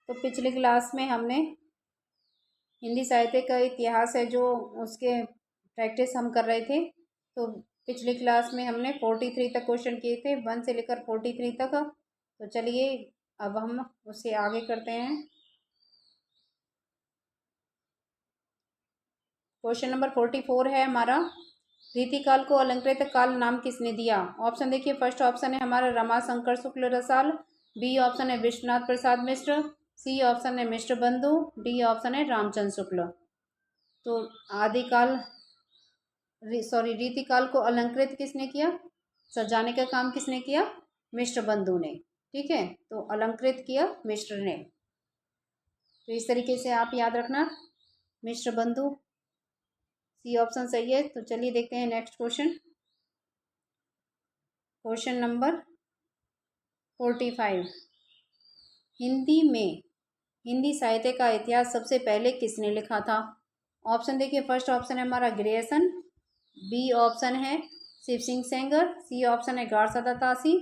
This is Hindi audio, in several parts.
तो पिछली क्लास में हमने हिंदी साहित्य का इतिहास है जो उसके प्रैक्टिस हम कर रहे थे। तो पिछली क्लास में हमने 43 तक क्वेश्चन किए थे, 1 से लेकर 43 तक। तो चलिए अब हम उससे आगे करते हैं। क्वेश्चन नंबर 44 है हमारा, रीतिकाल को अलंकृत काल नाम किसने दिया? ऑप्शन देखिए, फर्स्ट ऑप्शन है हमारा रमाशंकर शुक्ल रसाल, बी ऑप्शन है विश्वनाथ प्रसाद मिश्र, सी ऑप्शन है मिश्र बंधु, डी ऑप्शन है रामचंद्र शुक्ल। तो आदिकाल रीतिकाल को अलंकृत किसने किया, सजाने का काम किसने किया? मिश्र बंधु ने। ठीक है, तो अलंकृत किया मिश्र ने। तो इस तरीके से आप याद रखना, मिश्र बंधु, सी ऑप्शन सही है। तो चलिए देखते हैं next question. Question number 45, Hindi साहित्य का इतिहास सबसे पहले किसने लिखा था? ऑप्शन देखिए, फर्स्ट ऑप्शन है हमारा ग्रेसन, बी ऑप्शन है शिव सिंह सेंगर, सी ऑप्शन है गारसादा तासी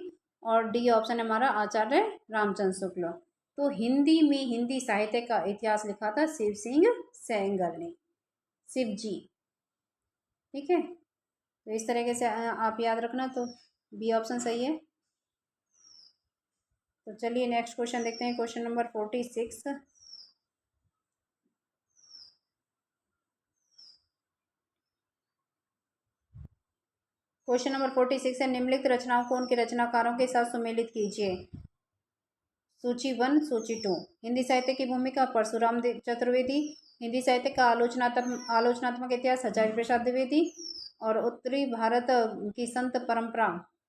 और डी ऑप्शन है हमारा आचार्य रामचंद्र शुक्ल। तो हिंदी में हिंदी साहित्य का इतिहास लिखा था शिव सिंह सेंगर ने, शिव जी। ठीक है, तो इस तरीके से आप याद रखना। तो बी ऑप्शन सही है। तो चलिए नेक्स्ट क्वेश्चन देखते हैं, क्वेश्चन नंबर 46। क्वेश्चन नंबर 46 है, निम्नलिखित रचनाओं को उनके रचनाकारों के साथ सुमेलित कीजिए। सूची 1, सूची 2। हिंदी साहित्य की भूमिका परशुराम चतुर्वेदी, हिंदी साहित्य का आलोचनात्मक इतिहास हजारी प्रसाद द्विवेदी और उत्तरी भारत की संत परंपरा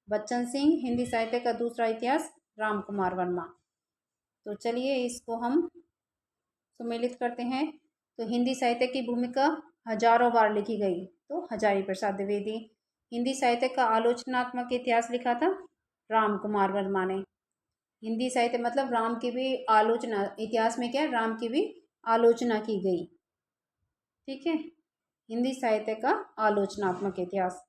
बच्चन सिंह, हिंदी साहित्य का दूसरा इतिहास राम कुमार वर्मा। तो चलिए इसको हम सुमेलित करते हैं। तो हिंदी साहित्य की भूमिका हजारों बार लिखी गई, तो हजारी प्रसाद द्विवेदी। हिंदी साहित्य का आलोचनात्मक इतिहास लिखा था राम कुमार वर्मा ने। हिंदी साहित्य मतलब राम की भी आलोचना, इतिहास में क्या है, राम की भी आलोचना की गई। ठीक है, हिंदी साहित्य का आलोचनात्मक इतिहास।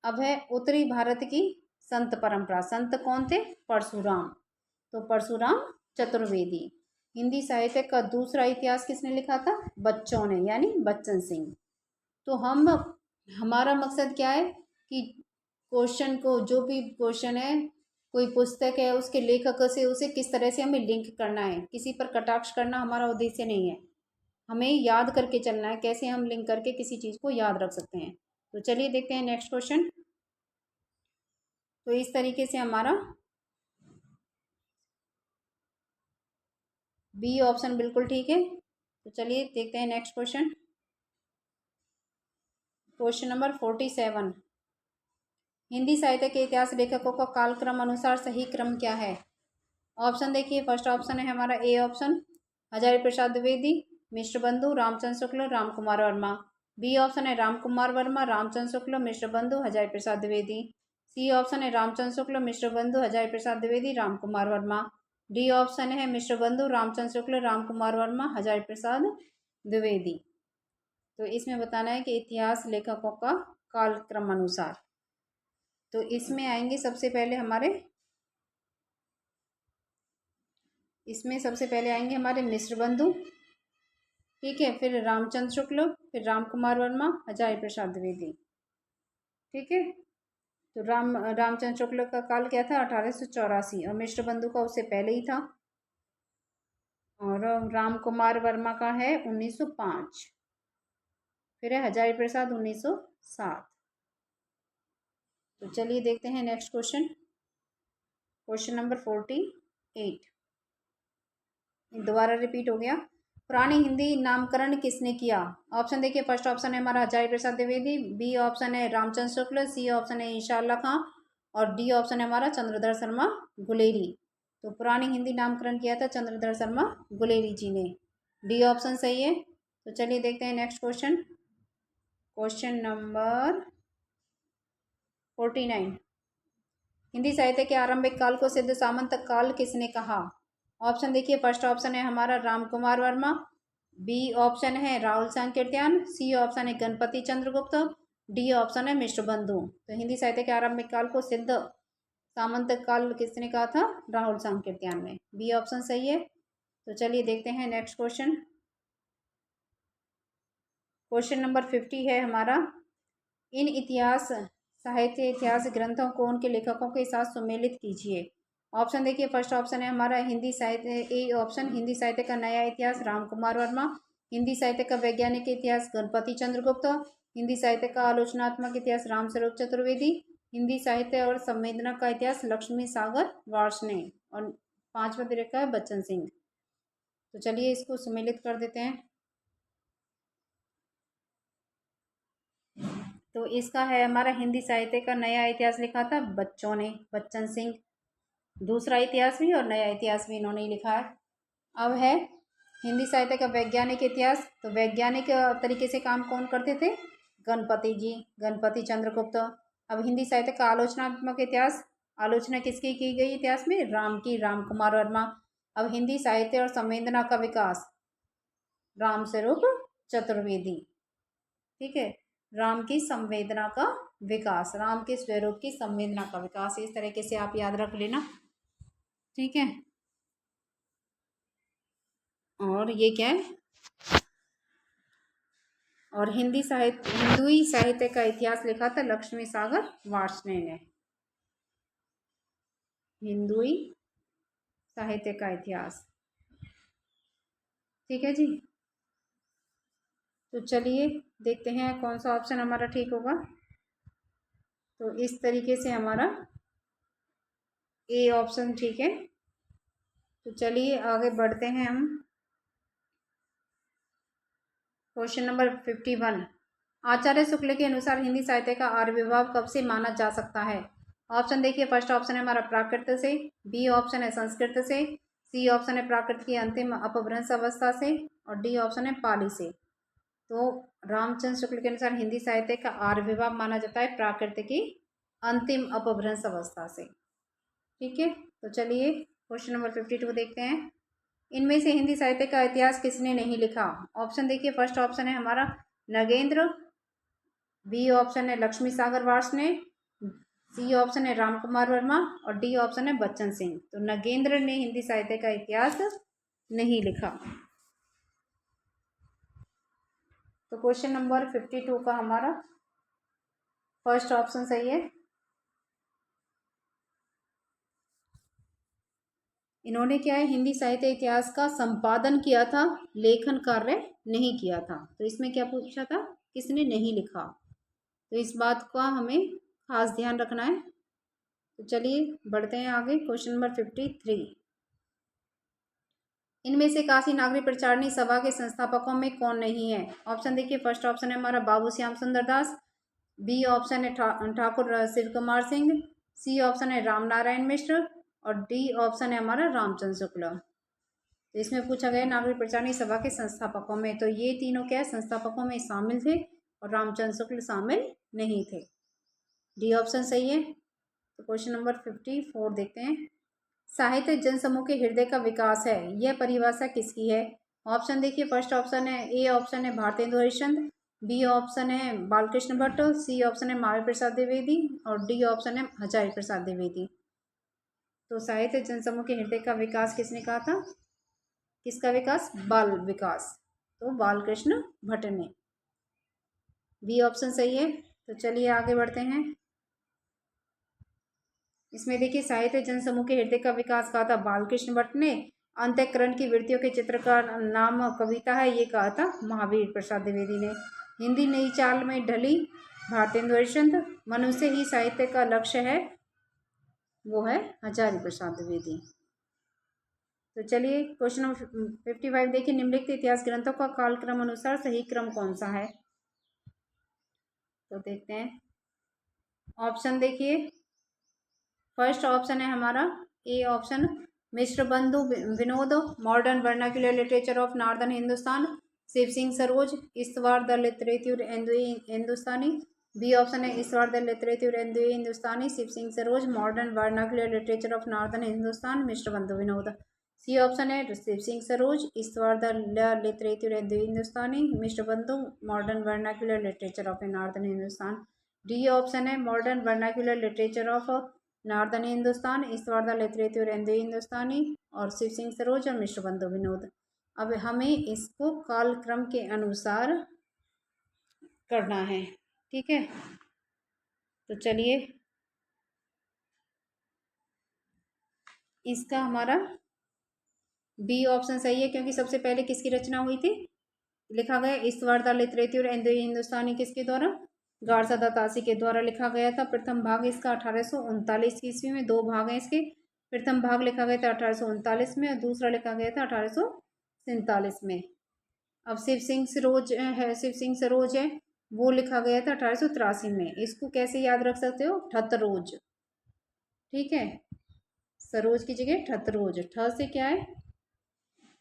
अब है उत्तरी भारत की संत परंपरा, संत कौन थे? परशुराम, तो परशुराम चतुर्वेदी। हिंदी साहित्य का दूसरा इतिहास किसने लिखा था? बच्चों ने, यानी बच्चन सिंह। तो हमारा मकसद क्या है कि क्वेश्चन को, जो भी क्वेश्चन है, कोई पुस्तक है, उसके लेखक से उसे किस तरह से हमें लिंक करना है, किसी पर कटाक्ष करना हमारा उद्देश्य नहीं है। हमें याद करके चलना है, कैसे हम लिंक करके किसी चीज़ को याद रख सकते हैं। तो चलिए देखते हैं नेक्स्ट क्वेश्चन। तो इस तरीके से हमारा बी ऑप्शन बिल्कुल ठीक है। तो चलिए देखते हैं next question. Question number 47, Hindi साहित्य के इतिहास लेखकों का कालक्रम अनुसार सही क्रम क्या है? ऑप्शन देखिए, फर्स्ट ऑप्शन है हमारा ए ऑप्शन हजारी प्रसाद द्विवेदी, मिश्र बंधु, रामचंद्र शुक्ल, राम कुमार वर्मा। बी ऑप्शन है राम कुमार वर्मा, रामचंद्र शुक्ल, मिश्र बंधु, हजारी प्रसाद द्विवेदी। सी ऑप्शन है रामचंद्र शुक्ल, मिश्र बंधु, हजारी प्रसाद द्विवेदी, राम कुमार वर्मा। डी ऑप्शन है मिश्र बंधु, रामचंद्र शुक्ल, राम कुमार वर्मा, हजारी प्रसाद द्विवेदी। तो इसमें बताना है कि इतिहास लेखकों का कालक्रम अनुसार। तो इसमें आएंगे सबसे पहले आएंगे हमारे मिश्र बंधु। ठीक है, फिर रामचंद्र शुक्ल, फिर राम कुमार वर्मा, हजारी प्रसाद द्विवेदी। ठीक है, तो रामचंद्र शुक्ल का काल क्या था? 1884, और मिश्र बंधु का उससे पहले ही था। और राम कुमार वर्मा का है 1905, फिर है हजारी प्रसाद 1907। तो चलिए देखते हैं नेक्स्ट क्वेश्चन। क्वेश्चन नंबर 48 दोबारा रिपीट हो गया। पुरानी हिंदी नामकरण किसने किया? ऑप्शन देखिए, फर्स्ट ऑप्शन है हमारा हजारी प्रसाद द्विवेदी, बी ऑप्शन है रामचंद्र शुक्ल, सी ऑप्शन है इंशाअल्लाह खां और डी ऑप्शन है हमारा चंद्रधर शर्मा गुलेरी। तो पुरानी हिंदी नामकरण किया था चंद्रधर शर्मा गुलेरी जी ने। डी ऑप्शन सही है। तो चलिए देखते हैं next question. Question number 49, Hindi साहित्य के आरंभिक काल को सिद्ध सामंत काल किसने कहा? ऑप्शन देखिए, फर्स्ट ऑप्शन है हमारा राम कुमार वर्मा, बी ऑप्शन है राहुल सांकृत्यायन, सी ऑप्शन है गणपति चंद्रगुप्त, डी ऑप्शन है मिश्र बंधु। तो हिंदी साहित्य के आरंभिक काल को सिद्ध सामंत काल किसने कहा था? राहुल सांकृत्यायन ने। बी ऑप्शन सही है। तो तो चलिए देखते हैं नेक्स्ट क्वेश्चन। क्वेश्चन नंबर 50 है हमारा, इन इतिहास साहित्य इतिहास ग्रंथों को उनके लेखकों के साथ सुमेलित कीजिए। ऑप्शन देखिए, फर्स्ट ऑप्शन है हमारा हिंदी साहित्य, ए ऑप्शन हिंदी साहित्य का नया इतिहास राम कुमार वर्मा, हिंदी साहित्य का वैज्ञानिक इतिहास गणपति चंद्र गुप्त, हिंदी साहित्य का आलोचनात्मक इतिहास राम स्वरूप चतुर्वेदी, हिंदी साहित्य और संवेदना का इतिहास लक्ष्मी सागर वार्ष्णेय, और पांचवा दे रखा है बच्चन सिंह। तो चलिए इसको सुमेलित कर देते हैं। तो इसका है हमारा हिंदी साहित्य का नया इतिहास लिखा था बच्चों ने, बच्चन सिंह। दूसरा इतिहास भी और नया इतिहास भी इन्होंने लिखा है। अब है हिंदी साहित्य का वैज्ञानिक इतिहास, तो वैज्ञानिक तरीके से काम कौन करते थे? गणपति जी, गणपति चंद्रगुप्त। अब हिंदी साहित्य का आलोचनात्मक इतिहास, आलोचना किसकी की गई इतिहास में? राम की, राम कुमार वर्मा। अब हिंदी साहित्य और संवेदना का विकास, राम स्वरूप चतुर्वेदी। ठीक है, राम की संवेदना का विकास, राम के स्वरूप की संवेदना का विकास, इस तरीके से आप याद रख लेना। ठीक है, और ये क्या है? और हिंदी साहित्य का इतिहास लिखा था लक्ष्मी सागर वार्ष्णेय ने। हिंदुई साहित्य का इतिहास। ठीक है जी, तो चलिए देखते हैं कौन सा ऑप्शन हमारा ठीक होगा। तो इस तरीके से हमारा ए ऑप्शन ठीक है। तो चलिए आगे बढ़ते हैं हम। क्वेश्चन नंबर 51, आचार्य शुक्ल के अनुसार हिंदी साहित्य का आविर्भाव कब से माना जा सकता है? ऑप्शन देखिए, फर्स्ट ऑप्शन है हमारा प्राकृत से, बी ऑप्शन है संस्कृत से, सी ऑप्शन है प्राकृत की अंतिम अपभ्रंश अवस्था से, और डी ऑप्शन है पाली से। तो रामचंद्र शुक्ल के अनुसार हिंदी साहित्य का आविर्भाव माना जाता है प्राकृत की अंतिम अपभ्रंश अवस्था से। ठीक है, तो चलिए क्वेश्चन नंबर 52 देखते हैं। इनमें से हिंदी साहित्य का इतिहास किसने नहीं लिखा? ऑप्शन देखिए, फर्स्ट ऑप्शन है हमारा नगेंद्र, बी ऑप्शन है लक्ष्मी सागर वार्ष्णेय, सी ऑप्शन है राम कुमार वर्मा, और डी ऑप्शन है बच्चन सिंह। तो नगेंद्र ने हिंदी साहित्य का इतिहास नहीं लिखा। तो क्वेश्चन नंबर 52 का हमारा फर्स्ट ऑप्शन सही है। इन्होंने क्या है, हिंदी साहित्य इतिहास का संपादन किया था, लेखन कार्य नहीं किया था। तो इसमें क्या पूछा था, किसने नहीं लिखा? तो इस बात का हमें खास ध्यान रखना है। तो चलिए बढ़ते हैं आगे। क्वेश्चन नंबर 53, इनमें से काशी नागरिक प्रचारणी सभा के संस्थापकों में कौन नहीं है? ऑप्शन देखिए, फर्स्ट ऑप्शन है हमारा बाबू श्याम सुंदर दास, बी ऑप्शन है ठाकुर शिव कुमार सिंह, सी ऑप्शन है राम नारायण मिश्र, और डी ऑप्शन है हमारा रामचंद्र शुक्ला। तो इसमें पूछा गया नागरिक प्रचारणी सभा के संस्थापकों में, तो ये तीनों क्या संस्थापकों में शामिल थे और रामचंद्र शुक्ल शामिल नहीं थे। डी ऑप्शन सही है। तो क्वेश्चन नंबर 54 देखते हैं। साहित्य जनसमूह के हृदय का विकास है, यह परिभाषा किसकी है? ऑप्शन देखिए, फर्स्ट ऑप्शन है, ए ऑप्शन है भारतेंदु हरिश्चंद्र, बी ऑप्शन है बालकृष्ण भट्ट, सी ऑप्शन है महावीर प्रसाद द्विवेदी, और डी ऑप्शन है हजारी प्रसाद द्विवेदी। तो साहित्य जनसमूह के हृदय का विकास किसने कहा था? किसका विकास? बाल विकास। तो बालकृष्ण भट्ट ने। बी ऑप्शन सही है। तो चलिए आगे बढ़ते हैं। इसमें देखिए, साहित्य जनसमूह के हृदय का विकास कहा था बालकृष्ण भट्ट ने। अंतःकरण की वृत्तियों के चित्रकार नाम कविता है, ये कहा था महावीर प्रसाद द्विवेदी ने। हिंदी नई चाल में ढली भारतेंदु हरिश्चंद्र। मनुष्य ही साहित्य का लक्ष्य है, वो है हजारी प्रसाद द्विवेदी। तो चलिए क्वेश्चन नंबर 55 देखिए, निम्नलिखित इतिहास ग्रंथों का कालक्रम अनुसार सही क्रम कौन सा है? तो देखते हैं। ऑप्शन देखिए, फर्स्ट ऑप्शन है हमारा ए option Mishra Bandhu Vinod, modern vernacular literature of northern Hindustan, Shiv Singh Saroj, ईश्वर the literature Hindustani. B option है ईश्वर the literature Hindustani, Shiv Singh Saroj, modern vernacular literature of northern Hindustan, Mishra Bandhu Vinod. C option है शिव सिंह सरोज, ईश्वर the literature Hindustani, Mishra Bandhu, modern vernacular literature of northern Hindustan. D option है modern vernacular literature of northern Hindustan, ईश्वरदा लेतरेती और हिंदू हिंदुस्तानी, और शिव सिंह सरोज और मिश्र बंधु विनोद। अब हमें इसको कालक्रम के अनुसार करना है, ठीक है। तो चलिए, इसका हमारा बी ऑप्शन सही है, क्योंकि सबसे पहले किसकी रचना हुई थी, लिखा गया ईश्वरदा लितरेती और हिंदू हिंदुस्तानी किसके द्वारा, गारसादा तासी के द्वारा लिखा गया था। प्रथम भाग इसका 1839 ईस्वी में, दो भाग हैं इसके। प्रथम भाग लिखा गया था 1839 में और दूसरा लिखा गया था 1847 में। अब शिव सिंह सरोज है, शिव सिंह सरोज है, वो लिखा गया था 1883 में। इसको कैसे याद रख सकते हो, ठतरोज, ठीक है। सरोज की जगह ठतरोज, ठ से क्या है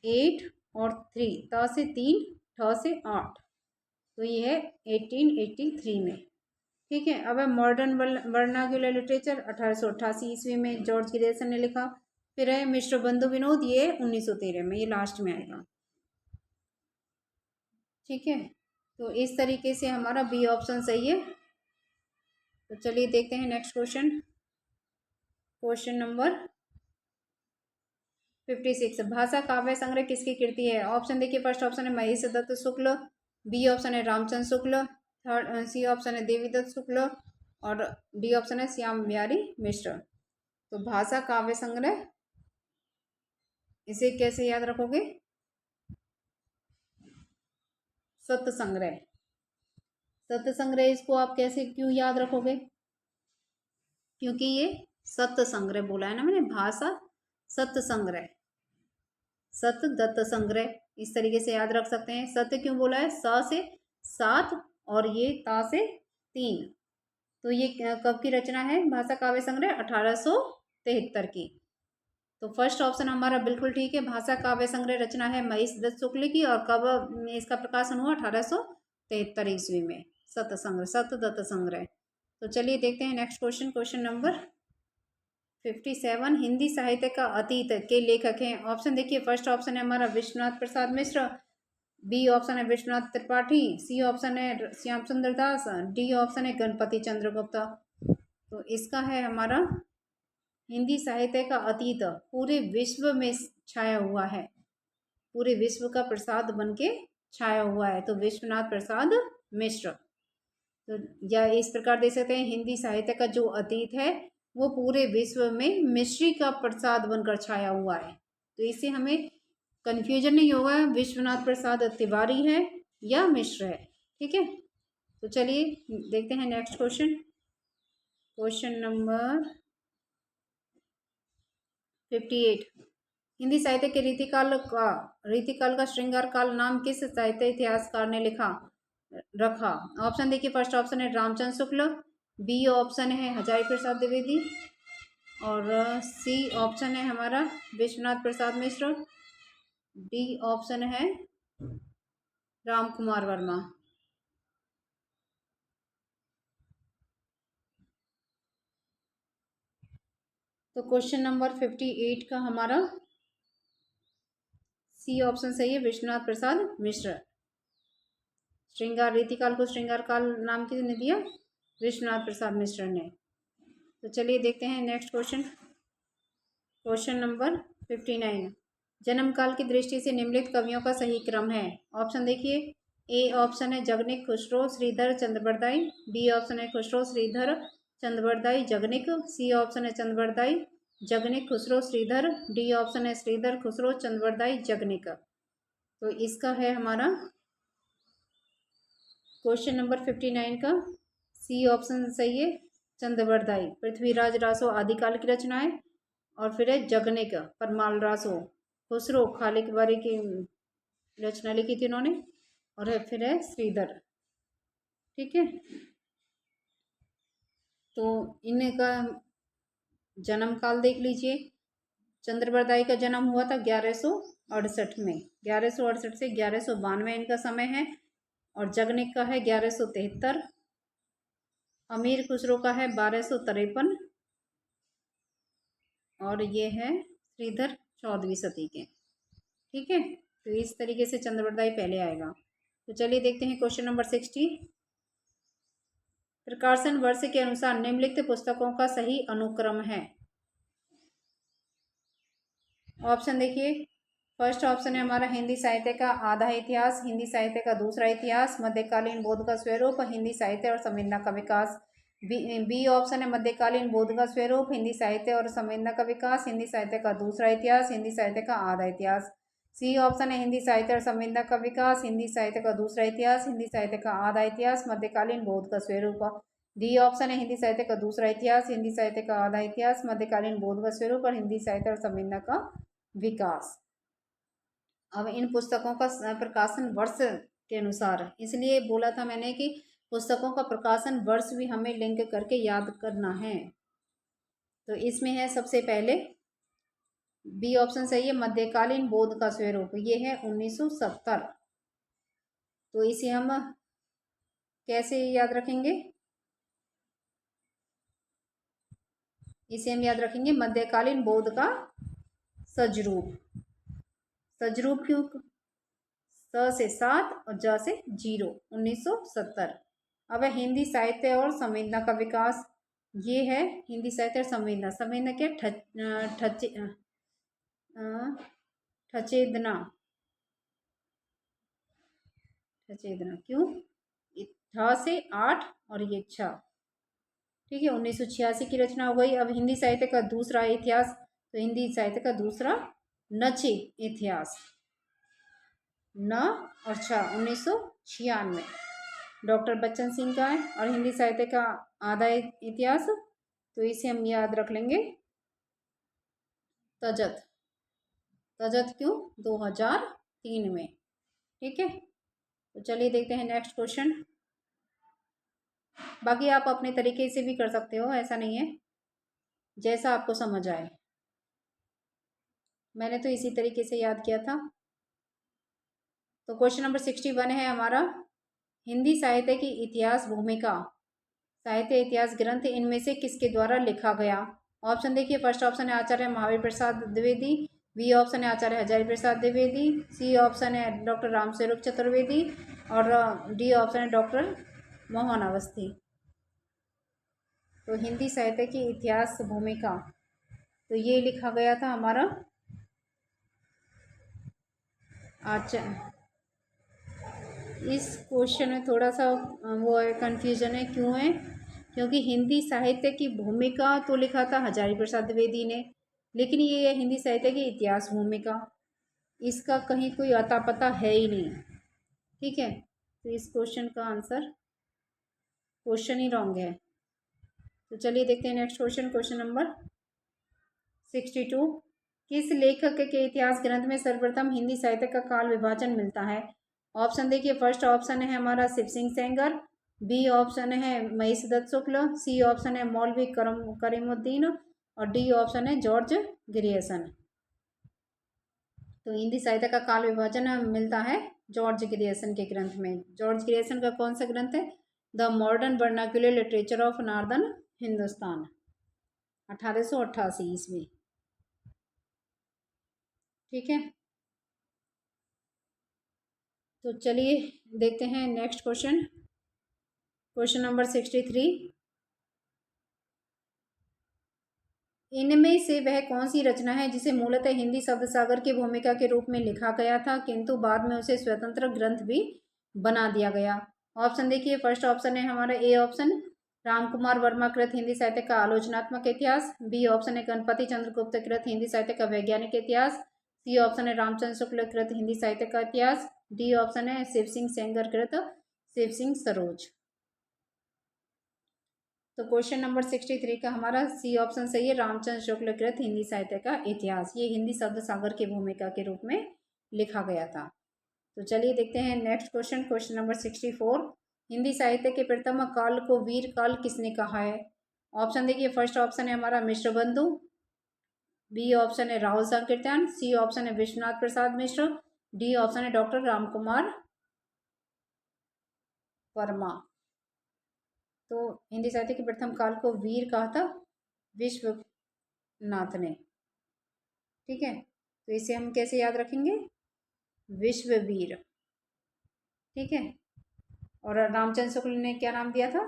8 और 3, त से 3, ठ से 8, तो ये है 1883 में, ठीक है। अब है मॉडर्न वर्नाक्युलर लिटरेचर, 1888 ईस्वी में जॉर्ज ग्रेसन ने लिखा। फिर है मिश्र बंधु विनोद, ये 1913 में, ये लास्ट में आएगा, ठीक है। तो इस तरीके से हमारा बी ऑप्शन सही है। तो चलिए देखते हैं नेक्स्ट क्वेश्चन, क्वेश्चन नंबर 56। भाषा काव्य संग्रह किसकी कृति है। ऑप्शन देखिए, फर्स्ट ऑप्शन है महेश दत्त शुक्ल, बी ऑप्शन है Ramchandra Shukla, third C option है देवीदत्त शुक्ल, और डी ऑप्शन है श्याम बिहारी मिश्र। तो भाषा काव्य संग्रह, इसे कैसे याद रखोगे, सत्य संग्रह, सत्य संग्रह, इसको आप कैसे क्यों याद रखोगे, क्योंकि ये सत्य संग्रह बोला है ना मैंने, भाषा सत्य संग्रह, सत्य दत्त संग्रह, इस तरीके से याद रख सकते हैं। सत्य क्यों बोला है, स से 7 और ये ता से 3, तो ये कब की रचना है, भाषा काव्य संग्रह 1873 की। तो फर्स्ट ऑप्शन हमारा बिल्कुल ठीक है, भाषा काव्य संग्रह रचना है महेश दत्त शुक्ल की, और कब इसका प्रकाशन हुआ, 1873 ईस्वी में, सत्य संग्रह, सत्य दत्त संग्रह। तो चलिए देखते हैं next question, question number 57। Hindi साहित्य का अतीत के लेखक हैं। ऑप्शन देखिए, फर्स्ट ऑप्शन है हमारा विश्वनाथ प्रसाद मिश्र, बी ऑप्शन है विश्वनाथ त्रिपाठी, सी ऑप्शन है श्याम सुंदर दास, डी ऑप्शन है गणपति चंद्र गुप्ता। तो इसका है हमारा हिंदी साहित्य का अतीत पूरे विश्व में छाया हुआ है, पूरे विश्व का प्रसाद बन के छाया हुआ है, तो विश्वनाथ प्रसाद मिश्र। तो या इस प्रकार दे सकते हैं, हिंदी साहित्य का जो अतीत है वो पूरे विश्व में मिश्री का प्रसाद बनकर छाया हुआ है। तो इससे हमें कन्फ्यूजन नहीं होगा, विश्वनाथ प्रसाद तिवारी है या मिश्र है, ठीक है। तो चलिए देखते हैं next question, question number 58। Hindi साहित्य के रीतिकाल का श्रृंगार काल नाम किस साहित्य इतिहासकार ने रखा। ऑप्शन देखिए, फर्स्ट ऑप्शन है रामचंद्र शुक्ल, बी ऑप्शन है हजारी प्रसाद द्विवेदी, और सी ऑप्शन है हमारा विश्वनाथ प्रसाद मिश्र, डी ऑप्शन है राम कुमार वर्मा। तो क्वेश्चन नंबर 58 का हमारा सी ऑप्शन सही है, विश्वनाथ प्रसाद मिश्र। श्रृंगार रीतिकाल को श्रृंगार काल नाम किसने दिया, विश्वनाथ प्रसाद मिश्र ने। तो चलिए देखते हैं नेक्स्ट क्वेश्चन, क्वेश्चन नंबर 59। जन्म काल की दृष्टि से निम्नलिखित कवियों का सही क्रम है। ऑप्शन देखिए, ए ऑप्शन है जगनिक खुसरो श्रीधर चंद्रबरदाई, बी ऑप्शन है खुसरो श्रीधर चंद्रबरदाई जगनिक, सी ऑप्शन है चंद्रबरदाई जगनिक खुसरो श्रीधर, डी ऑप्शन है श्रीधर खुसरो चंद्रबरदाई जगनिक। तो इसका है हमारा क्वेश्चन नंबर 59 का सी ऑप्शन सही है, चंद्रबरदाई। पृथ्वीराज रासो आदिकाल की रचना है, और फिर है जगनिक परमाल रासो, खुसरो खालिक बारी की रचना लिखी थी उन्होंने, और है फिर है श्रीधर, ठीक है। तो इनका जन्म काल देख लीजिए, चंद्रबरदाई का जन्म हुआ था 1168 में, 1168 से 1192 इनका समय है, और जगनिक का है 1173, अमीर खुसरो का है 1253, और ये है श्रीधर 14वीं सदी के, ठीक है। तो इस तरीके से चंद्रबरदाई पहले आएगा। तो चलिए देखते हैं क्वेश्चन नंबर 60। प्रकाशन वर्ष के अनुसार निम्नलिखित पुस्तकों का सही अनुक्रम है। ऑप्शन देखिए, फर्स्ट ऑप्शन है हमारा हिंदी साहित्य का आधा इतिहास, हिंदी साहित्य का दूसरा इतिहास, मध्यकालीन बौद्ध का स्वरूप, हिंदी साहित्य और संवेदना का विकास। बी ऑप्शन है मध्यकालीन बौद्ध का स्वरूप, हिंदी साहित्य और संवेदना का विकास, हिंदी साहित्य का दूसरा इतिहास, हिंदी साहित्य का आधा इतिहास। सी ऑप्शन है हिंदी साहित्य और संवेदना का विकास, हिंदी साहित्य का दूसरा इतिहास, हिंदी साहित्य का आधा इतिहास, मध्यकालीन बौद्ध का स्वरूप। डी ऑप्शन है हिंदी साहित्य का दूसरा इतिहास, हिंदी साहित्य का आधा इतिहास, मध्यकालीन बौद्ध का स्वरूप और हिंदी साहित्य और संवेदना का विकास। अब इन पुस्तकों का प्रकाशन वर्ष के अनुसार, इसलिए बोला था मैंने कि पुस्तकों का प्रकाशन वर्ष भी हमें लिंक करके याद करना है। तो इसमें है सबसे पहले बी ऑप्शन सही है, मध्यकालीन बौद्ध का स्वरूप, ये है 1970। तो इसे हम कैसे याद रखेंगे? इसे हम याद रखेंगे मध्यकालीन बौद्ध का सजरूप। सजरूप क्यों? स से 7 और ज से 0, 1970। अब है हिंदी साहित्य और संवेदना का विकास, ये है हिंदी साहित्य और संवेदना। संवेदना क्या? ठचेदना। ठचेदना क्यों? ठ से 8 और ये 6, ठीक है। 1986 की रचना हो गई। अब हिंदी साहित्य का दूसरा इतिहास, तो हिंदी साहित्य का दूसरा नचे इतिहास, न और 6, 1996 डॉक्टर बच्चन सिंह का है। और हिंदी साहित्य का आधा इतिहास, तो इसे हम याद रख लेंगे तजत। तजत क्यों? 2003 में, ठीक है। तो चलिए देखते हैं नेक्स्ट क्वेश्चन। बाकी आप अपने तरीके से भी कर सकते हो, ऐसा नहीं है, जैसा आपको समझ आए। मैंने तो इसी तरीके से याद किया था। तो क्वेश्चन नंबर 61 है हमारा, हिंदी साहित्य की इतिहास भूमिका, साहित्य इतिहास ग्रंथ इनमें से किसके द्वारा लिखा गया? ऑप्शन देखिए, फर्स्ट ऑप्शन है आचार्य महावीर प्रसाद द्विवेदी, बी ऑप्शन है आचार्य हजारी प्रसाद द्विवेदी, सी ऑप्शन है डॉक्टर रामस्वरूप चतुर्वेदी और डी ऑप्शन है डॉक्टर मोहन अवस्थी। तो हिंदी साहित्य की इतिहास भूमिका, तो ये लिखा गया था हमारा इस क्वेश्चन में थोड़ा सा वो है, कन्फ्यूजन है। क्यों है? क्योंकि हिंदी साहित्य की भूमिका तो लिखा था हजारी प्रसाद द्विवेदी ने, लेकिन ये है हिंदी साहित्य की इतिहास भूमिका, इसका कहीं कोई अता पता है ही नहीं, ठीक है। तो इस क्वेश्चन का आंसर, क्वेश्चन ही रॉन्ग है। तो चलिए देखते हैं नेक्स्ट क्वेश्चन, क्वेश्चन नंबर 62। किस लेखक के इतिहास ग्रंथ में सर्वप्रथम हिंदी साहित्य का काल विभाजन मिलता है? ऑप्शन देखिए, फर्स्ट ऑप्शन है हमारा शिव सिंह सेंगर, बी ऑप्शन है महेश दत्त शुक्ल, सी ऑप्शन है मौलवी करीमुद्दीन और डी ऑप्शन है जॉर्ज ग्रियर्सन। तो हिंदी साहित्य का काल विभाजन मिलता है जॉर्ज ग्रियर्सन के ग्रंथ में। जॉर्ज ग्रियर्सन का कौन सा ग्रंथ है? The modern vernacular literature of northern Hindustan, 1888 ईस्वी, ठीक है। तो चलिए देखते हैं नेक्स्ट क्वेश्चन, क्वेश्चन नंबर 63। इनमें से वह कौन सी रचना है जिसे मूलतः हिंदी शब्द सागर की भूमिका के रूप में लिखा गया था, किंतु बाद में उसे स्वतंत्र ग्रंथ भी बना दिया गया? ऑप्शन देखिए, फर्स्ट ऑप्शन है हमारा ए ऑप्शन राम कुमार वर्मा कृत हिंदी साहित्य का आलोचनात्मक इतिहास, बी ऑप्शन है गणपति चंद्रगुप्त कृत हिंदी साहित्य का वैज्ञानिक इतिहास, सी ऑप्शन है रामचंद्र शुक्ल कृत हिंदी साहित्य का इतिहास, डी ऑप्शन है शिव सिंह सेंगर कृत शिव सिंह सरोज। तो क्वेश्चन नंबर 63 का हमारा सी ऑप्शन सही है, रामचंद्र शुक्ल कृत हिंदी साहित्य का इतिहास, ये हिंदी शब्द सागर की भूमिका के रूप में लिखा गया था। तो चलिए देखते हैं next question, question number 64। Hindi साहित्य के प्रथम काल को वीर काल किसने कहा है? ऑप्शन देखिए, फर्स्ट ऑप्शन है हमारा मिश्र बंधु, बी ऑप्शन है राहुल संकीर्तन, सी ऑप्शन है विश्वनाथ प्रसाद मिश्र, डी ऑप्शन है डॉक्टर रामकुमार वर्मा। तो हिंदी साहित्य के प्रथम काल को वीर कहा था विश्वनाथ ने, ठीक है। तो इसे हम कैसे याद रखेंगे? विश्ववीर, ठीक है। और रामचंद्र शुक्ल ने क्या नाम दिया था?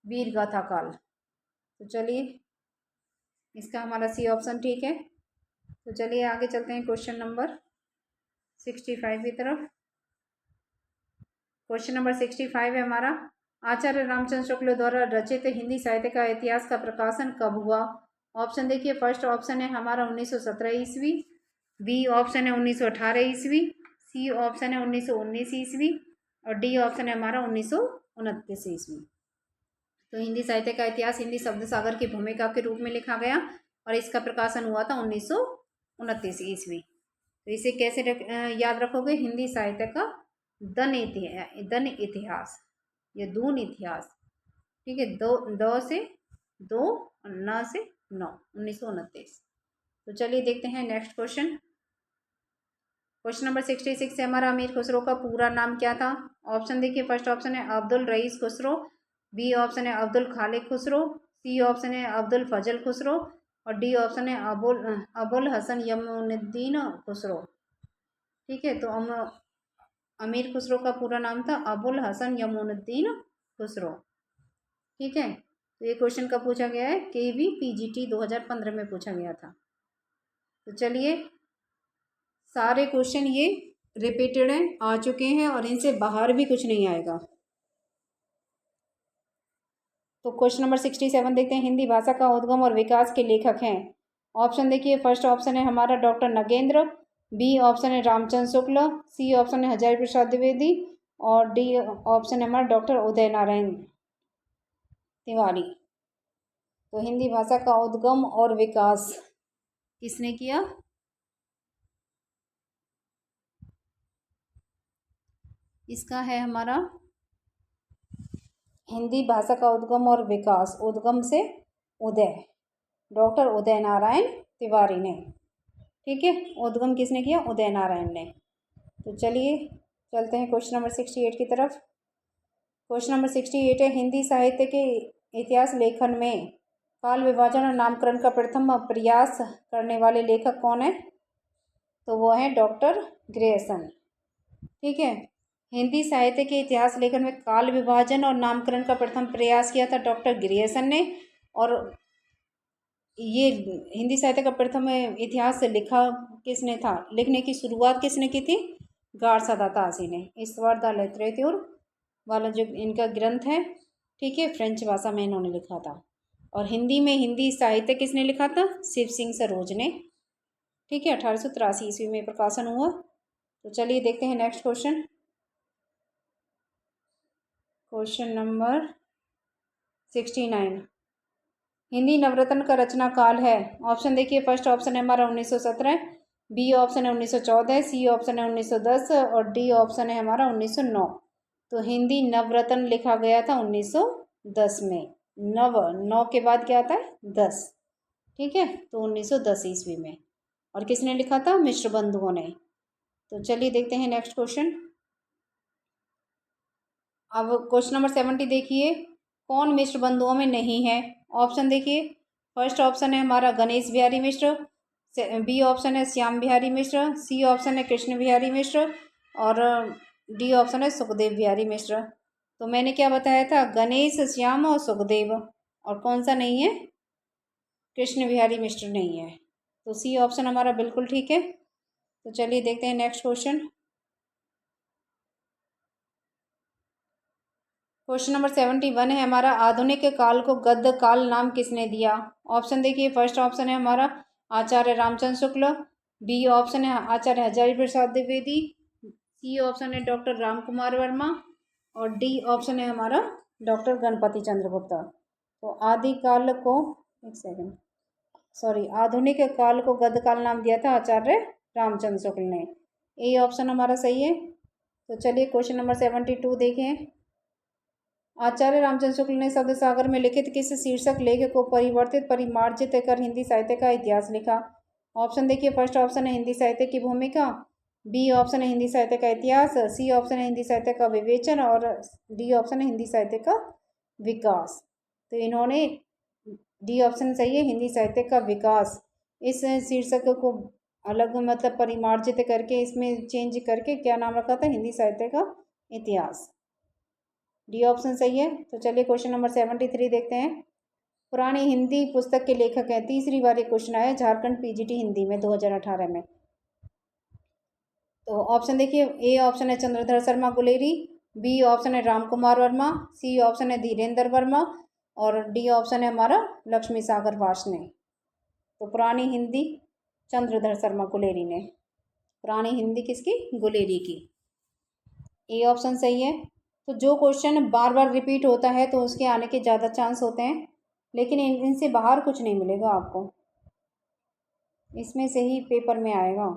वीर गाथा काल। तो चलिए इसका हमारा सी ऑप्शन ठीक है। तो चलिए आगे चलते हैं क्वेश्चन नंबर 65 की तरफ। क्वेश्चन नंबर 65 है हमारा, आचार्य रामचंद्र शुक्ल द्वारा रचित हिंदी साहित्य का इतिहास का प्रकाशन कब हुआ? ऑप्शन देखिए, फर्स्ट ऑप्शन है हमारा 1917 ईस्वी, बी ऑप्शन है 1918 ईस्वी, सी ऑप्शन है 1919 ईस्वी और डी ऑप्शन है हमारा 1929 ईस्वी। तो हिंदी साहित्य का इतिहास हिंदी शब्द सागर की भूमिका के रूप में लिखा गया और इसका प्रकाशन हुआ था 1929 ईस्वी। तो इसे कैसे याद रखोगे? हिंदी साहित्य का दन इतिहास या दून इतिहास, ठीक है। दो से दो और न से 1929। तो चलिए देखते हैं नेक्स्ट क्वेश्चन। क्वेश्चन नंबर 66 है हमारा, अमीर खुसरो का पूरा नाम क्या था? ऑप्शन देखिए, फर्स्ट ऑप्शन है Abdul rice Khusro, B option है अब्दुल खालिक खुसरो, सी ऑप्शन है अब्दुल फजल खुसरो और डी ऑप्शन है अबुल हसन यमुनुद्दीन खुसरो। ठीक है, तो अमीर खुसरो का पूरा नाम था अबुल हसन यमुनुद्दीन खुसरो। ठीक है, तो ये क्वेश्चन कब पूछा गया है? केवी पीजीटी 2015 में पूछा गया था। तो चलिए सारे क्वेश्चन ये रिपीटेड हैं, आ चुके हैं और इनसे बाहर भी कुछ नहीं आएगा। तो क्वेश्चन नंबर 67 देखते हैं, हिंदी भाषा का उद्गम और विकास के लेखक हैं। ऑप्शन देखिए, फर्स्ट ऑप्शन है हमारा डॉक्टर नगेंद्र, बी ऑप्शन है रामचंद्र शुक्ल, सी ऑप्शन है हजारी प्रसाद द्विवेदी और डी ऑप्शन है हमारा डॉक्टर उदय नारायण तिवारी। तो हिंदी भाषा का उद्गम और विकास किसने किया? इसका है हमारा हिंदी भाषा का उद्गम और विकास, उद्गम से उदय, डॉक्टर उदय नारायण तिवारी ने। ठीक है, उद्गम किसने किया? उदय नारायण ने। तो चलिए चलते हैं क्वेश्चन नंबर 68 की तरफ। क्वेश्चन नंबर 68 है, हिंदी साहित्य के इतिहास लेखन में काल विभाजन और नामकरण का प्रथम प्रयास करने वाले लेखक कौन है? तो वो है डॉक्टर ग्रेयसन। ठीक है, हिंदी साहित्य के इतिहास लेखन में काल विभाजन और नामकरण का प्रथम प्रयास किया था डॉक्टर ग्रेयसन ने। और ये हिंदी साहित्य का प्रथम इतिहास लिखा किसने था? लिखने की शुरुआत किसने की थी? गारसादा तासी ने। ईश्वर द लिटरेचर वाला जो इनका ग्रंथ है, ठीक है, फ्रेंच भाषा में इन्होंने लिखा था। और हिंदी में हिंदी साहित्य किसने लिखा था? शिव सिंह सरोज ने। ठीक है, 1883 ईस्वी में प्रकाशन हुआ। तो चलिए देखते हैं next question. Question number 69, Hindi Navratna का रचना काल है। ऑप्शन देखिए, फर्स्ट ऑप्शन है हमारा 1917, बी ऑप्शन है 1914, सी ऑप्शन है 1910 और डी ऑप्शन है हमारा 1909। तो हिंदी नवरत्न लिखा गया था 1910 में। नौ के बाद क्या आता है? 10। ठीक है, तो 1910 ईस्वी में। और किसने लिखा था? मिश्र बंधुओं ने। तो चलिए देखते हैं नेक्स्ट क्वेश्चन। अब क्वेश्चन नंबर 70 देखिए, कौन मिश्र बंधुओं में नहीं है? ऑप्शन देखिए, फर्स्ट ऑप्शन है हमारा गणेश बिहारी मिश्र, बी ऑप्शन है श्याम बिहारी मिश्र, सी ऑप्शन है कृष्ण बिहारी मिश्र और डी ऑप्शन है सुखदेव बिहारी मिश्र। तो मैंने क्या बताया था? गणेश, श्याम और सुखदेव। और कौन सा नहीं है? कृष्ण बिहारी मिश्र नहीं है। तो सी ऑप्शन हमारा बिल्कुल ठीक है। तो चलिए देखते हैं नेक्स्ट क्वेश्चन। क्वेश्चन नंबर 71 है हमारा, आधुनिक काल को गद्य काल नाम किसने दिया? ऑप्शन देखिए, फर्स्ट ऑप्शन है हमारा आचार्य रामचंद्र शुक्ल, बी ऑप्शन है आचार्य हजारी प्रसाद द्विवेदी, सी ऑप्शन है डॉक्टर राम कुमार वर्मा और डी ऑप्शन है हमारा डॉक्टर गणपति चंद्र गुप्ता। तो आदिकाल को, एक सेकेंड, सॉरी, आधुनिक काल को गद्य काल नाम दिया था आचार्य रामचंद्र शुक्ल ने। ए ऑप्शन हमारा सही है। तो चलिए क्वेश्चन नंबर 72 देखें। आचार्य रामचंद्र शुक्ल ने शब्द सागर में लिखित किस शीर्षक लेख को परिवर्तित परिमार्जित कर हिंदी साहित्य का इतिहास लिखा? ऑप्शन देखिए, फर्स्ट ऑप्शन है हिंदी साहित्य की भूमिका, बी ऑप्शन है हिंदी साहित्य का इतिहास, सी ऑप्शन है हिंदी साहित्य का विवेचन और डी ऑप्शन है हिंदी साहित्य का विकास। तो इन्होंने डी ऑप्शन सही है, हिंदी साहित्य का विकास, इस शीर्षक को अलग मतलब परिमार्जित करके इसमें चेंज करके क्या नाम रखा था? हिंदी साहित्य का इतिहास। डी ऑप्शन सही है। तो चलिए क्वेश्चन नंबर 73 देखते हैं। पुरानी हिंदी पुस्तक के लेखक हैं। तीसरी बार ये क्वेश्चन आया झारखंड पीजीटी हिंदी में 2018 में। तो ऑप्शन देखिए, ए ऑप्शन है चंद्रधर शर्मा गुलेरी, बी ऑप्शन है राम कुमार वर्मा, सी ऑप्शन है धीरेन्द्र वर्मा और डी ऑप्शन है हमारा लक्ष्मी सागर वार्ष्णेय। तो पुरानी हिंदी चंद्रधर शर्मा गुलेरी ने, पुरानी हिंदी किसकी? गुलेरी की। ए ऑप्शन सही है। तो जो क्वेश्चन बार बार रिपीट होता है तो उसके आने के ज़्यादा चांस होते हैं, लेकिन इनसे बाहर कुछ नहीं मिलेगा आपको, इसमें से ही पेपर में आएगा।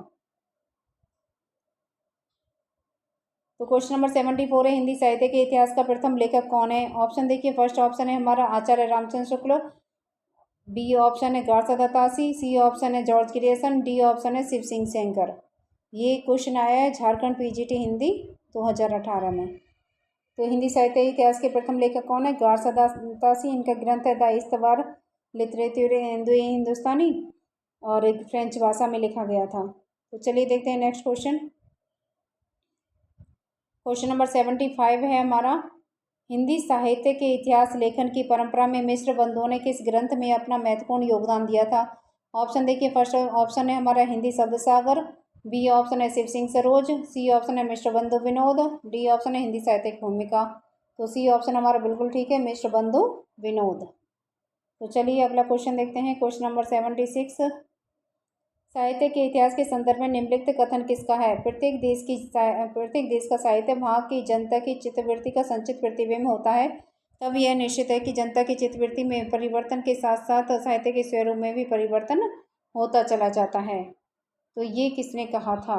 तो क्वेश्चन नंबर 74 है, हिंदी साहित्य के इतिहास का प्रथम लेखक कौन है? ऑप्शन देखिए, फर्स्ट ऑप्शन है हमारा आचार्य रामचंद्र शुक्ल, बी ऑप्शन है गार्सा दत्तासी, सी ऑप्शन है जॉर्ज ग्रियर्सन, डी ऑप्शन है शिव सिंह सेंकर। ये क्वेश्चन आया है झारखंड पीजीटी हिंदी 2018 में। तो हिंदी साहित्य इतिहास के प्रथम लेखक कौन है? गार्सा दत्तासी। इनका ग्रंथ है द इस्तवार लिटरेचर हिंदुस्तानी और एक फ्रेंच भाषा में लिखा गया था। तो चलिए देखते हैं नेक्स्ट क्वेश्चन। क्वेश्चन नंबर 75 है हमारा, हिंदी साहित्य के इतिहास लेखन की परंपरा में मिश्र बंधुओं ने किस ग्रंथ में अपना महत्वपूर्ण योगदान दिया था? ऑप्शन देखिए, फर्स्ट ऑप्शन है हमारा हिंदी शब्द सागर, बी ऑप्शन है शिव सिंह सरोज, सी ऑप्शन है मिश्र बंधु विनोद, डी ऑप्शन है हिंदी साहित्यिक भूमिका। तो सी ऑप्शन हमारा बिल्कुल ठीक है, मिश्र बंधु विनोद। तो चलिए अगला क्वेश्चन देखते हैं। क्वेश्चन नंबर 76, साहित्य के इतिहास के संदर्भ में निम्नलिखित कथन किसका है? प्रत्येक देश का साहित्य वहाँ की जनता की चित्तवृत्ति का संचित प्रतिबिंब होता है। तब यह निश्चित है कि जनता की चित्तवृत्ति में परिवर्तन के साथ साथ साहित्य के स्वरूप में भी परिवर्तन होता चला जाता है। तो ये किसने कहा था?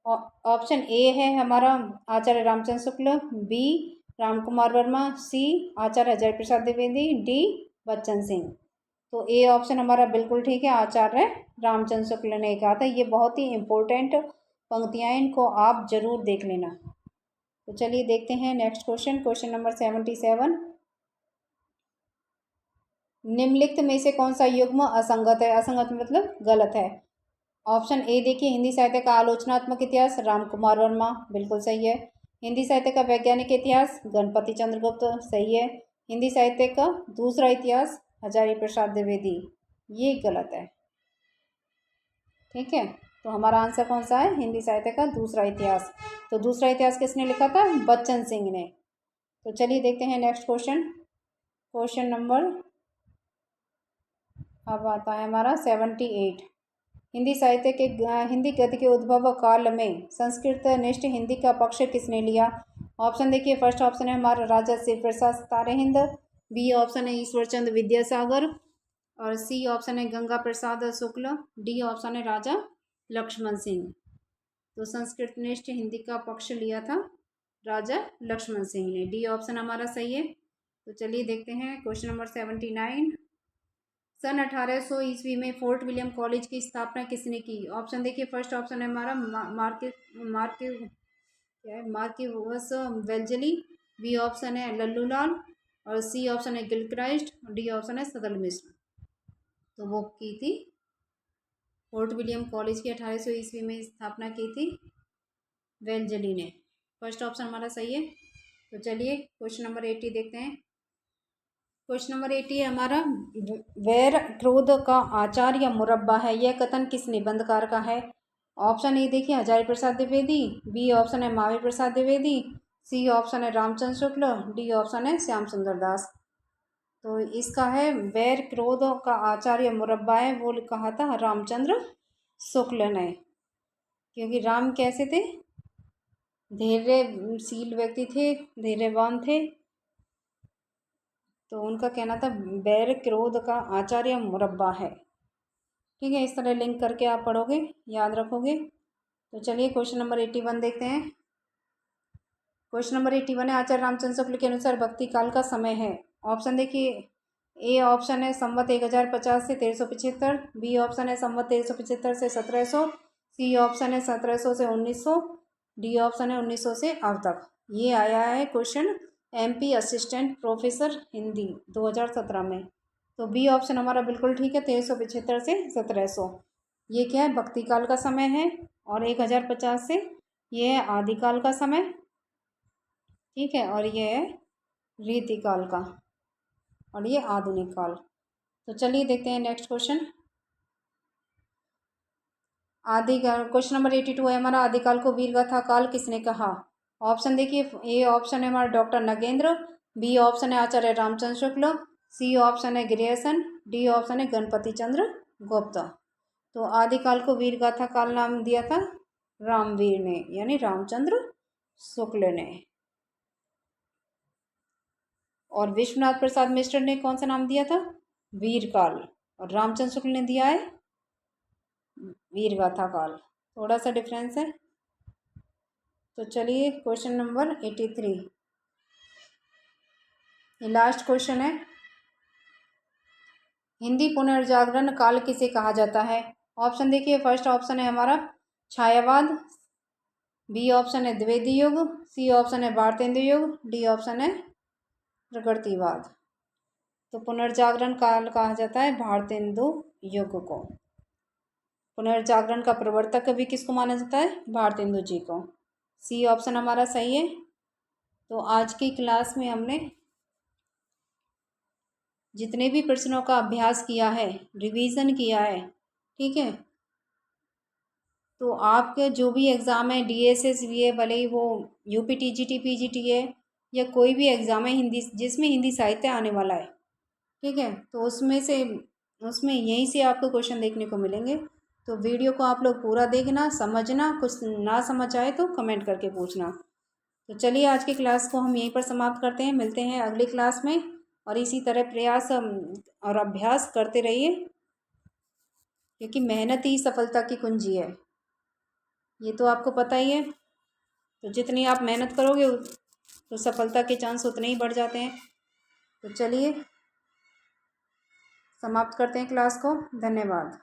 ऑप्शन ए है हमारा आचार्य रामचंद्र शुक्ल, बी राम कुमार वर्मा, सी आचार्य हजारी प्रसाद द्विवेदी, डी बच्चन सिंह। तो ए ऑप्शन हमारा बिल्कुल ठीक है, आचार्य रामचंद्र शुक्ल ने कहा था। ये बहुत ही इम्पोर्टेंट पंक्तियाँ, इनको आप जरूर देख लेना। तो चलिए देखते हैं नेक्स्ट क्वेश्चन। क्वेश्चन नंबर 77, निम्नलिखित में से कौन सा युग्म असंगत है? असंगत मतलब गलत है। ऑप्शन ए देखिए, हिंदी साहित्य का आलोचनात्मक इतिहास राम कुमार वर्मा, बिल्कुल सही है। हिंदी साहित्य का वैज्ञानिक इतिहास गणपति चंद्रगुप्त, सही है। हिंदी साहित्य का दूसरा इतिहास हजारी प्रसाद द्विवेदी, ये गलत है। ठीक है, तो हमारा आंसर कौन सा है? हिंदी साहित्य का दूसरा इतिहास। तो दूसरा इतिहास किसने लिखा था? बच्चन सिंह ने। तो चलिए देखते हैं नेक्स्ट क्वेश्चन। क्वेश्चन नंबर अब आता है हमारा 78, हिंदी साहित्य के हिंदी गद्य के उद्भव काल में संस्कृत निष्ठ हिंदी का पक्ष किसने लिया? ऑप्शन देखिए, फर्स्ट ऑप्शन है हमारा राजा शिव प्रसाद तारेहिंद, बी ऑप्शन है ईश्वर चंद्र विद्यासागर और सी ऑप्शन है गंगा प्रसाद शुक्ल, डी ऑप्शन है राजा लक्ष्मण सिंह। तो संस्कृत निष्ठ हिंदी का पक्ष लिया था राजा लक्ष्मण सिंह ने, डी ऑप्शन हमारा सही है। तो चलिए देखते हैं क्वेश्चन नंबर 79, सन 1800 ईस्वी में फोर्ट विलियम कॉलेज की स्थापना किसने की? ऑप्शन देखिए, फर्स्ट ऑप्शन है हमारा मार्किवस वेल्जली, बी ऑप्शन है लल्लूलाल और सी ऑप्शन है गिलक्राइस्ट, डी ऑप्शन है सदल मिश्र। तो वो की थी फोर्ट विलियम कॉलेज की 1800 ईस्वी में स्थापना की थी वेल्जली ने, फर्स्ट ऑप्शन हमारा सही है। तो चलिए क्वेश्चन नंबर 80 देखते हैं। क्वेश्चन नंबर 80 है हमारा, वैर क्रोध का आचार या मुरब्बा है, यह कथन किस निबंधकार का है? ऑप्शन ए देखिए, हजारी प्रसाद द्विवेदी, बी ऑप्शन है महावीर प्रसाद द्विवेदी, सी ऑप्शन है रामचंद्र शुक्ल, डी ऑप्शन है श्याम सुंदर दास। तो इसका है वैर क्रोध का आचार या मुरब्बा है, वो कहा था रामचंद्र शुक्ल ने, क्योंकि राम कैसे थे? धैर्यशील व्यक्ति थे, धैर्यवान थे। तो उनका कहना था वैर क्रोध का आचार्य मुरब्बा है। ठीक है, इस तरह लिंक करके आप पढ़ोगे, याद रखोगे। तो चलिए क्वेश्चन नंबर 81 देखते हैं। क्वेश्चन नंबर 81 है, आचार्य रामचंद्र शुक्ल के अनुसार भक्ति काल का समय है। ऑप्शन देखिए, ए ऑप्शन है संवत 1050 से 1375, बी ऑप्शन है संवत 1375 से 1700, सी ऑप्शन है 1700 से 1900, डी ऑप्शन है 1900 से अब तक। ये आया है question MP assistant professor Hindi 2017 में। तो बी ऑप्शन हमारा बिल्कुल ठीक है, 1375 से 1700। ये क्या है? भक्ति काल का समय है। और 1050 से ये है आदिकाल का समय। ठीक है, और ये है रीतिकाल का, और ये आधुनिक काल। तो चलिए देखते हैं नेक्स्ट क्वेश्चन। क्वेश्चन नंबर 82 है हमारा, आदिकाल को वीरगाथा काल किसने कहा? ऑप्शन देखिए, ए ऑप्शन है हमारा डॉक्टर नगेंद्र, बी ऑप्शन है आचार्य रामचंद्र शुक्ल, सी ऑप्शन है ग्रियर्सन, डी ऑप्शन है गणपति चंद्र गुप्त। तो आदिकाल को वीरगाथा काल नाम दिया था रामवीर ने, यानी रामचंद्र शुक्ल ने। और विश्वनाथ प्रसाद मिश्र ने कौन सा नाम दिया था? वीरकाल। और रामचंद्र शुक्ल ने दिया है वीरगाथा काल। थोड़ा सा डिफरेंस है। तो चलिए क्वेश्चन नंबर 83, ये लास्ट क्वेश्चन है। हिंदी पुनर्जागरण काल किसे कहा जाता है? ऑप्शन देखिए, फर्स्ट ऑप्शन है हमारा छायावाद, बी ऑप्शन है द्विवेदी युग, सी ऑप्शन है भारतेंदु युग, डी ऑप्शन है प्रगतिवाद। तो पुनर्जागरण काल कहा जाता है भारतेंदु युग को। पुनर्जागरण का प्रवर्तक भी किसको माना जाता है? भारतेंदु जी को। सी ऑप्शन हमारा सही है। तो आज की क्लास में हमने जितने भी प्रश्नों का अभ्यास किया है, रिवीजन किया है, ठीक है, तो आपके जो भी एग्ज़ाम है, डीएसएस भी है, भले ही वो यूपी टीजीटी पीजीटी है या कोई भी एग्ज़ाम है हिंदी, जिसमें हिंदी साहित्य आने वाला है, ठीक है, तो उसमें यहीं से आपको क्वेश्चन देखने को मिलेंगे। तो वीडियो को आप लोग पूरा देखना, समझना, कुछ ना समझ आए तो कमेंट करके पूछना। तो चलिए आज की क्लास को हम यहीं पर समाप्त करते हैं, मिलते हैं अगली क्लास में। और इसी तरह प्रयास और अभ्यास करते रहिए, क्योंकि मेहनत ही सफलता की कुंजी है, ये तो आपको पता ही है। तो जितनी आप मेहनत करोगे तो सफलता के चांस उतने ही बढ़ जाते हैं। तो चलिए समाप्त करते हैं क्लास को। धन्यवाद।